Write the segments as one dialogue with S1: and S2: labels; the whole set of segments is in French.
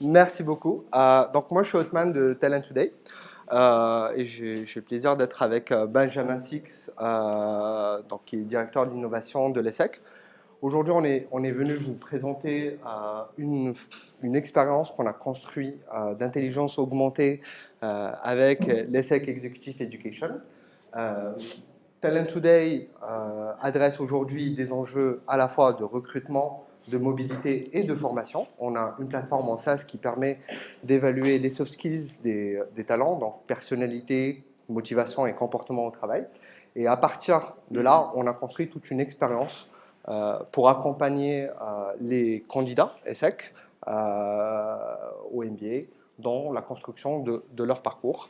S1: Merci beaucoup. Donc moi, je suis Othman de Talent Today et j'ai le plaisir d'être avec Benjamin Six, donc, qui est directeur d'innovation de l'ESSEC. Aujourd'hui, on est venu vous présenter une expérience qu'on a construite d'intelligence augmentée avec l'ESSEC Executive Education. Talent Today adresse aujourd'hui des enjeux à la fois de recrutement, de mobilité et de formation. On a une plateforme en SaaS qui permet d'évaluer les soft skills des talents, donc personnalité, motivation et comportement au travail. Et à partir de là, on a construit toute une expérience pour accompagner les candidats ESSEC au MBA dans la construction de leur parcours.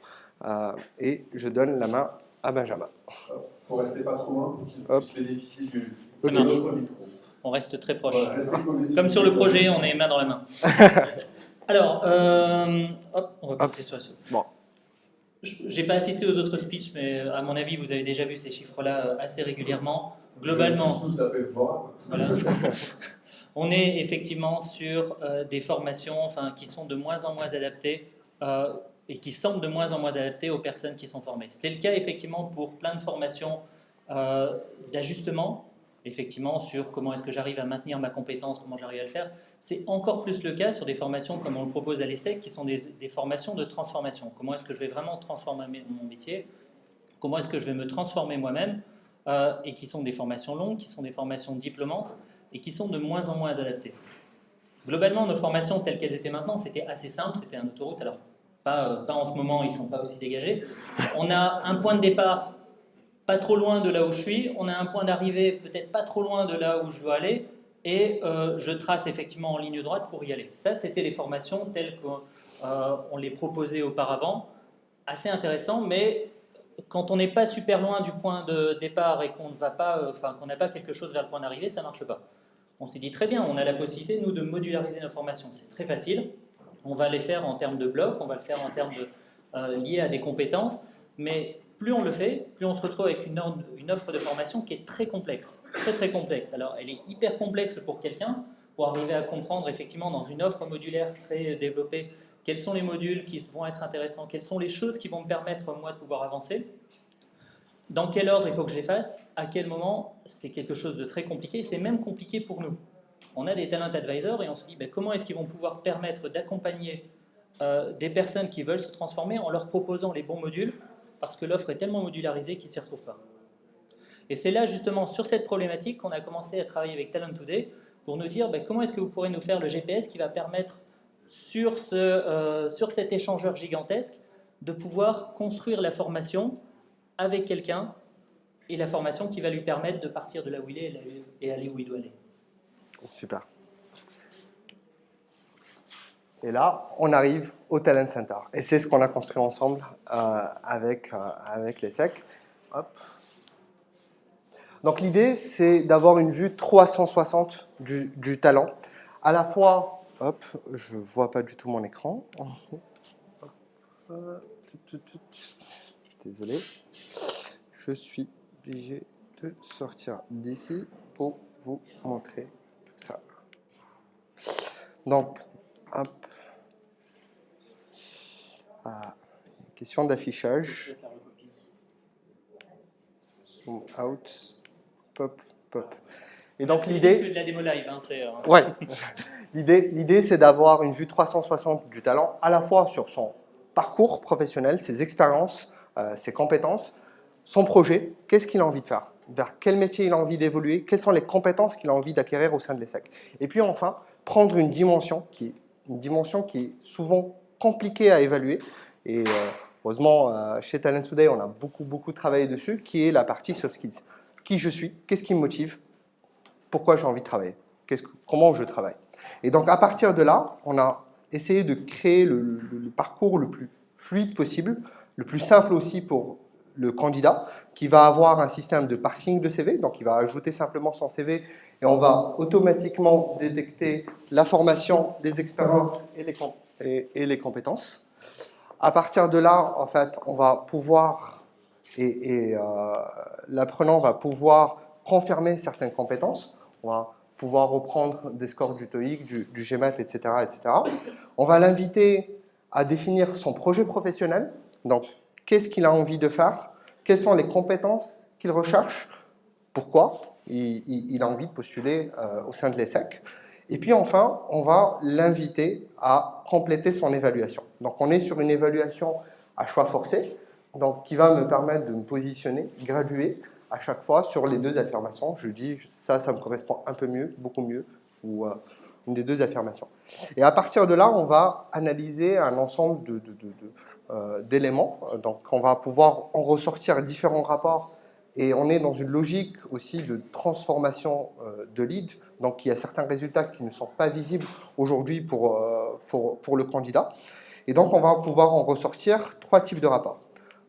S1: Et je donne la main à Benjamin.
S2: Il faut rester pas trop loin pour qu'ils puissent bénéficier du
S3: micro. On reste très proche. Voilà, comme sur le projet, on est main dans la main. Alors, on va passer sur la suite. Bon. Je n'ai pas assisté aux autres speeches, mais à mon avis, vous avez déjà vu ces chiffres-là assez régulièrement. Globalement, voilà. On est effectivement sur des formations qui sont de moins en moins adaptées et qui semblent de moins en moins adaptées aux personnes qui sont formées. C'est le cas effectivement pour plein de formations d'ajustement, effectivement sur comment est-ce que j'arrive à maintenir ma compétence, comment j'arrive à le faire. C'est encore plus le cas sur des formations comme on le propose à l'ESSEC, qui sont des formations de transformation. Comment est-ce que je vais vraiment transformer mon métier? Comment est-ce que je vais me transformer moi-même? Et qui sont des formations longues, qui sont des formations diplômantes et qui sont de moins en moins adaptées. Globalement, nos formations telles qu'elles étaient maintenant, c'était assez simple, c'était un autoroute. Alors, pas en ce moment, ils ne sont pas aussi dégagés. On a un point de départ pas trop loin de là où je suis, on a un point d'arrivée peut-être pas trop loin de là où je veux aller, et je trace effectivement en ligne droite pour y aller. Ça, c'était les formations telles qu'on les proposait auparavant. Assez intéressant, mais quand on n'est pas super loin du point de départ et qu'on n'a pas quelque chose vers le point d'arrivée, ça ne marche pas. On s'est dit très bien, on a la possibilité, nous, de modulariser nos formations. C'est très facile. On va les faire en termes de blocs, on va le faire en termes liés à des compétences, mais plus on le fait, plus on se retrouve avec une offre de formation qui est très complexe, très très complexe. Alors elle est hyper complexe pour quelqu'un, pour arriver à comprendre effectivement dans une offre modulaire très développée, quels sont les modules qui vont être intéressants, quelles sont les choses qui vont me permettre moi de pouvoir avancer, dans quel ordre il faut que je les fasse, à quel moment, c'est quelque chose de très compliqué, c'est même compliqué pour nous. On a des talent advisors et on se dit comment est-ce qu'ils vont pouvoir permettre d'accompagner des personnes qui veulent se transformer en leur proposant les bons modules, parce que l'offre est tellement modularisée qu'ils ne s'y retrouvent pas. Et c'est là justement sur cette problématique qu'on a commencé à travailler avec Talent Today pour nous dire comment est-ce que vous pourrez nous faire le GPS qui va permettre sur cet échangeur gigantesque de pouvoir construire la formation avec quelqu'un et la formation qui va lui permettre de partir de là où il est et aller où il doit aller.
S1: Super. Et là, on arrive au Talent Center. Et c'est ce qu'on a construit ensemble avec l'ESSEC. Hop. Donc l'idée, c'est d'avoir une vue 360 du talent. À la fois, hop, je ne vois pas du tout mon écran. Désolé. Je suis obligé de sortir d'ici pour vous montrer tout ça. Donc, hop. Question d'affichage. Zoom out. Pop, pop. Et donc l'idée.
S3: De la démo live, hein, c'est.
S1: Ouais. L'idée, c'est d'avoir une vue 360 du talent, à la fois sur son parcours professionnel, ses expériences, ses compétences, son projet, qu'est-ce qu'il a envie de faire, vers quel métier il a envie d'évoluer, quelles sont les compétences qu'il a envie d'acquérir au sein de l'ESSEC. Et puis enfin, prendre une dimension qui est souvent compliquée à évaluer. Et heureusement, chez Talent Today, on a beaucoup travaillé dessus, qui est la partie soft skills. Qui je suis, qu'est-ce qui me motive, pourquoi j'ai envie de travailler, comment je travaille. Et donc, à partir de là, on a essayé de créer le parcours le plus fluide possible, le plus simple aussi pour le candidat, qui va avoir un système de parsing de CV, donc il va ajouter simplement son CV et on va automatiquement détecter la formation, les expériences et les compétences. À partir de là, en fait, on va pouvoir, l'apprenant va pouvoir confirmer certaines compétences. On va pouvoir reprendre des scores du TOEIC, du GMAT, etc., etc. On va l'inviter à définir son projet professionnel. Donc, qu'est-ce qu'il a envie de faire? Quelles sont les compétences qu'il recherche? Pourquoi il a envie de postuler au sein de l'ESSEC? Et puis enfin, on va l'inviter à compléter son évaluation. Donc, on est sur une évaluation à choix forcé, donc qui va me permettre de me positionner, graduer à chaque fois sur les deux affirmations. Je dis ça me correspond un peu mieux, beaucoup mieux, ou une des deux affirmations. Et à partir de là, on va analyser un ensemble d'éléments. Donc, on va pouvoir en ressortir différents rapports. Et on est dans une logique aussi de transformation de lead. Donc, il y a certains résultats qui ne sont pas visibles aujourd'hui pour le candidat. Et donc, on va pouvoir en ressortir 3 types de rapports.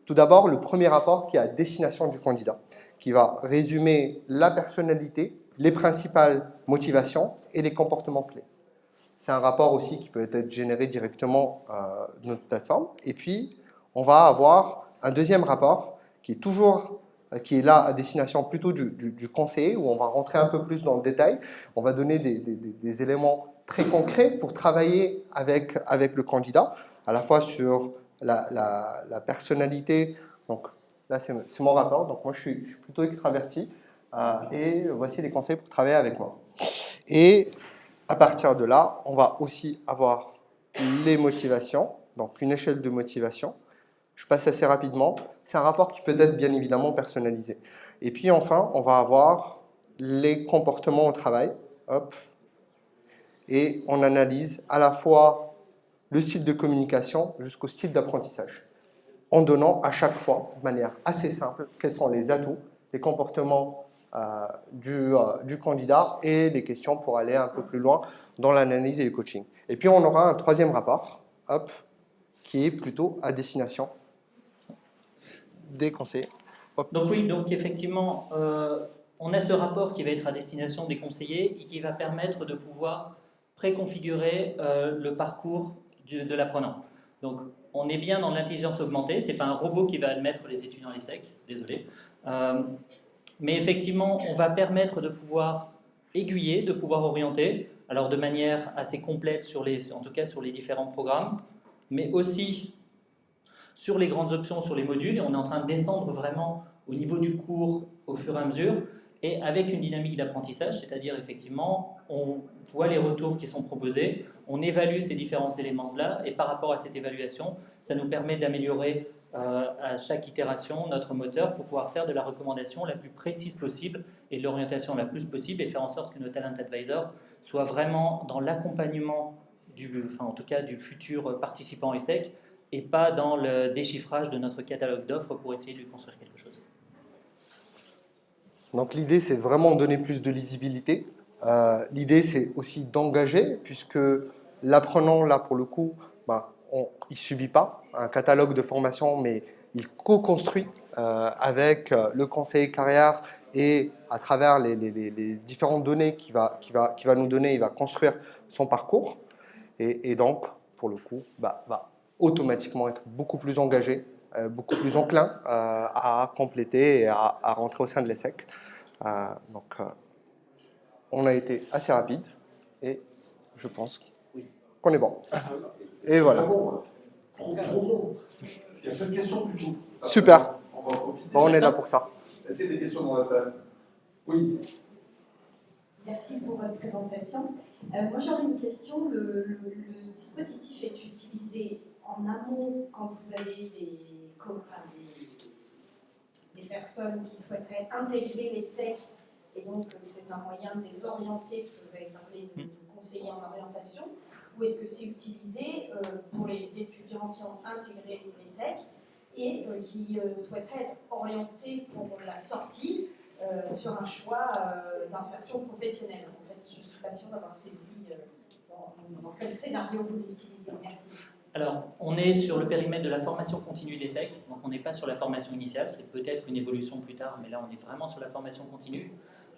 S1: Tout d'abord, le premier rapport qui est à destination du candidat, qui va résumer la personnalité, les principales motivations et les comportements clés. C'est un rapport aussi qui peut être généré directement de notre plateforme. Et puis, on va avoir un deuxième rapport qui est là à destination plutôt du conseiller, où on va rentrer un peu plus dans le détail. On va donner des éléments très concrets pour travailler avec le candidat, à la fois sur la personnalité. Donc là, c'est mon rapport. Donc moi, je suis plutôt extraverti. Et voici les conseils pour travailler avec moi. Et à partir de là, on va aussi avoir les motivations, donc une échelle de motivation. Je passe assez rapidement. C'est un rapport qui peut être bien évidemment personnalisé. Et puis enfin, on va avoir les comportements au travail. Hop. Et on analyse à la fois le style de communication jusqu'au style d'apprentissage, en donnant à chaque fois, de manière assez simple, quels sont les atouts, les comportements du candidat et les questions pour aller un peu plus loin dans l'analyse et le coaching. Et puis on aura un troisième rapport, hop, qui est plutôt à destination des conseillers. Hop.
S3: Donc oui, donc effectivement, on a ce rapport qui va être à destination des conseillers et qui va permettre de pouvoir préconfigurer le parcours de l'apprenant. Donc on est bien dans l'intelligence augmentée, ce n'est pas un robot qui va admettre les étudiants à l'ESSEC, désolé. Mais effectivement, on va permettre de pouvoir aiguiller, de pouvoir orienter, alors de manière assez complète, en tout cas sur les différents programmes, mais aussi sur les grandes options, sur les modules, et on est en train de descendre vraiment au niveau du cours au fur et à mesure, et avec une dynamique d'apprentissage, c'est-à-dire effectivement, on voit les retours qui sont proposés, on évalue ces différents éléments-là, et par rapport à cette évaluation, ça nous permet d'améliorer à chaque itération notre moteur pour pouvoir faire de la recommandation la plus précise possible et de l'orientation la plus possible, et faire en sorte que nos talent advisors soient vraiment dans l'accompagnement en tout cas du futur participant ESSEC, et pas dans le déchiffrage de notre catalogue d'offres pour essayer de lui construire quelque chose.
S1: Donc l'idée, c'est vraiment donner plus de lisibilité. L'idée, c'est aussi d'engager, puisque l'apprenant, là, pour le coup, il ne subit pas un catalogue de formation, mais il co-construit avec le conseiller carrière et à travers les différentes données qu'il va nous donner, il va construire son parcours. Et donc, pour le coup, va automatiquement être beaucoup plus engagé, beaucoup plus enclin à compléter et à rentrer au sein de l'ESSEC. Donc, on a été assez rapide et je pense qu'on est bon. Et voilà.
S2: Trop bon. Il y a plein de questions plutôt.
S1: Super.
S2: On va en profiter.
S1: Bon, on est là pour ça.
S2: Est-ce qu'il y a des questions dans la salle? Oui.
S4: Merci pour votre présentation. Moi, j'aurais une question. Le dispositif est utilisé en amont quand vous avez des personnes qui souhaiteraient intégrer l'ESSEC, et donc c'est un moyen de les orienter, parce que vous avez parlé de conseiller en orientation, ou est-ce que c'est utilisé pour les étudiants qui ont intégré l'ESSEC et qui souhaiteraient être orientés pour la sortie sur un choix d'insertion professionnelle? En fait, je ne suis pas sûre d'avoir saisi dans quel scénario vous l'utilisez. Merci.
S3: Alors, on est sur le périmètre de la formation continue d'ESSEC, donc on n'est pas sur la formation initiale, c'est peut-être une évolution plus tard, mais là on est vraiment sur la formation continue.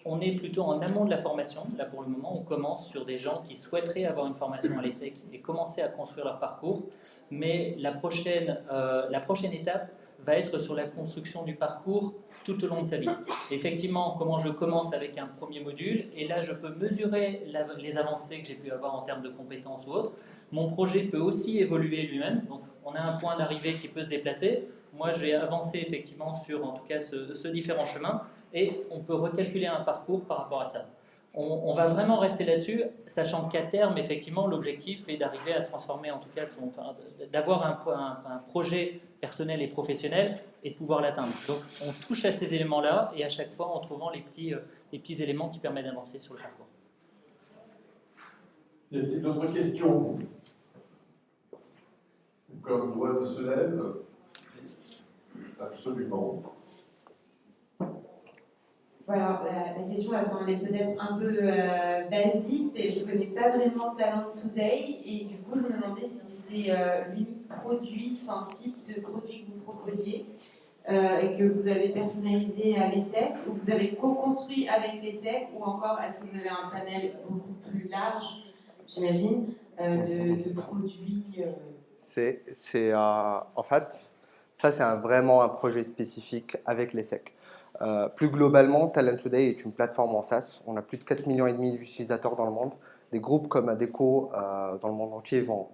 S3: On est plutôt en amont de la formation, là pour le moment on commence sur des gens qui souhaiteraient avoir une formation à l'ESSEC et commencer à construire leur parcours, mais la prochaine étape va être sur la construction du parcours tout au long de sa vie. Effectivement, comment je commence avec un premier module, et là je peux mesurer les avancées que j'ai pu avoir en termes de compétences ou autres. Mon projet peut aussi évoluer lui-même, donc on a un point d'arrivée qui peut se déplacer. Moi j'ai avancé effectivement sur en tout cas ce différent chemin, et on peut recalculer un parcours par rapport à ça. On va vraiment rester là-dessus, sachant qu'à terme, effectivement, l'objectif est d'arriver à transformer, en tout cas, d'avoir un projet personnel et professionnel et de pouvoir l'atteindre. Donc, on touche à ces éléments-là et à chaque fois en trouvant les petits éléments qui permettent d'avancer sur le parcours.
S2: Y a-t-il d'autres questions? Comme doigt se lève? Si, absolument.
S5: Alors, la question va sembler peut-être un peu basique, et je ne connais pas vraiment Talent Today, et du coup, je me demandais si c'était l'unique produit, enfin type de produit que vous proposiez, et que vous avez personnalisé à l'ESSEC, ou que vous avez co-construit avec l'ESSEC, ou encore est-ce que vous avez un panel beaucoup plus large, j'imagine, de produits
S1: En fait, ça c'est vraiment un projet spécifique avec l'ESSEC. Plus globalement, Talent Today est une plateforme en SaaS. On a plus de 4,5 millions d'utilisateurs dans le monde. Des groupes comme Adecco dans le monde entier vont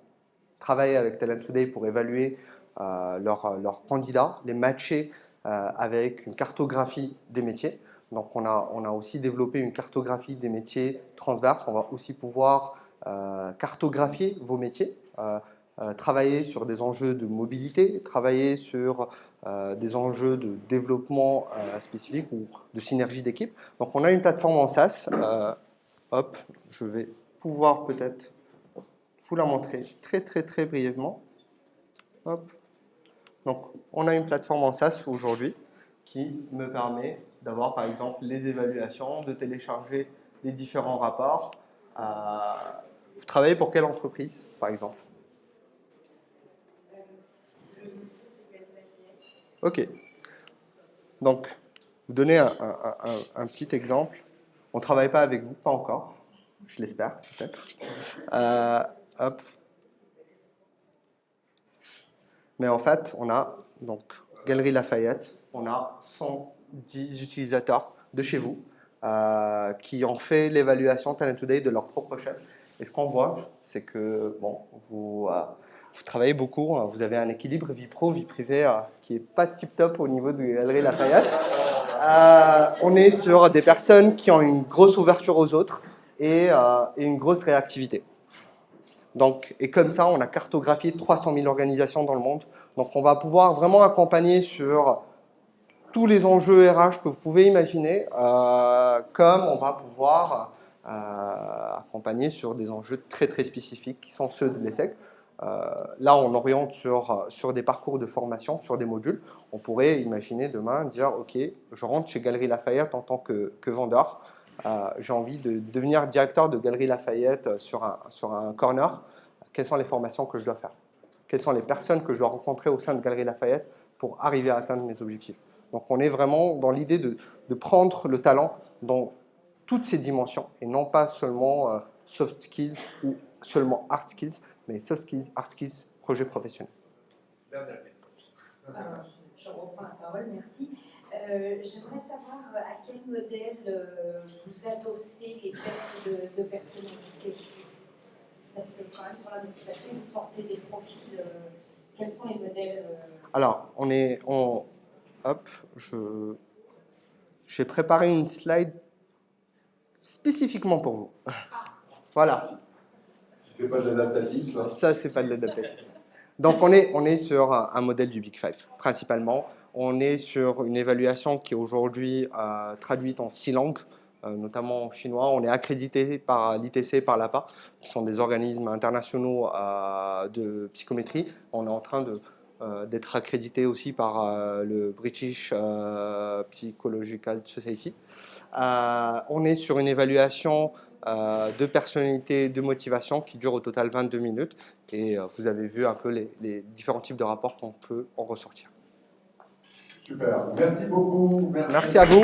S1: travailler avec Talent Today pour évaluer leurs candidats, les matcher avec une cartographie des métiers. Donc on a aussi développé une cartographie des métiers transverses. On va aussi pouvoir cartographier vos métiers, travailler sur des enjeux de mobilité, travailler sur des enjeux de développement spécifiques ou de synergie d'équipe. Donc on a une plateforme en SaaS. Hop, je vais pouvoir peut-être vous la montrer très brièvement. Hop. Donc on a une plateforme en SaaS aujourd'hui qui me permet d'avoir par exemple les évaluations, de télécharger les différents rapports. Vous travaillez pour quelle entreprise par exemple? Ok. Donc, vous donnez un petit exemple. On ne travaille pas avec vous, pas encore. Je l'espère, peut-être. Hop. Mais en fait, on a donc Galerie Lafayette. On a 110 utilisateurs de chez vous qui ont fait l'évaluation Talent Today de leur propre chef. Et ce qu'on voit, c'est que bon, vous travaillez beaucoup, vous avez un équilibre vie pro, vie privée qui n'est pas tip-top au niveau de Galerie Lafayette. On est sur des personnes qui ont une grosse ouverture aux autres et une grosse réactivité. Donc, et comme ça, on a cartographié 300 000 organisations dans le monde. Donc, on va pouvoir vraiment accompagner sur tous les enjeux RH que vous pouvez imaginer, comme on va pouvoir accompagner sur des enjeux très spécifiques qui sont ceux de l'ESSEC. Là, on oriente sur des parcours de formation, sur des modules. On pourrait imaginer demain dire, OK, je rentre chez Galerie Lafayette en tant que vendeur. J'ai envie de devenir directeur de Galerie Lafayette sur un corner. Quelles sont les formations que je dois faire? Quelles sont les personnes que je dois rencontrer au sein de Galerie Lafayette pour arriver à atteindre mes objectifs? Donc, on est vraiment dans l'idée de prendre le talent dans toutes ses dimensions et non pas seulement soft skills ou seulement hard skills, mais soft skills, hard skills, projet professionnel.
S2: Dernière question.
S4: Alors, je reprends la parole, merci. J'aimerais savoir à quel modèle vous adossez les tests de personnalité. Parce que quand même sur la motivation, vous sortez des profils. Quels sont les modèles
S1: Alors, hop, j'ai préparé une slide spécifiquement pour vous. Voilà.
S2: Si c'est pas de l'adaptatif, ça.
S1: Ça, c'est pas de l'adaptatif. Donc, on est sur un modèle du Big Five, principalement. On est sur une évaluation qui est aujourd'hui traduite en 6 langues, notamment en chinois. On est accrédité par l'ITC, par l'APA, qui sont des organismes internationaux de psychométrie. On est en train d'être accrédité aussi par le British Psychological Society. On est sur une évaluation de personnalité, de motivation qui dure au total 22 minutes. Et vous avez vu un peu les différents types de rapports qu'on peut en ressortir.
S2: Super. Merci beaucoup.
S1: Merci à vous.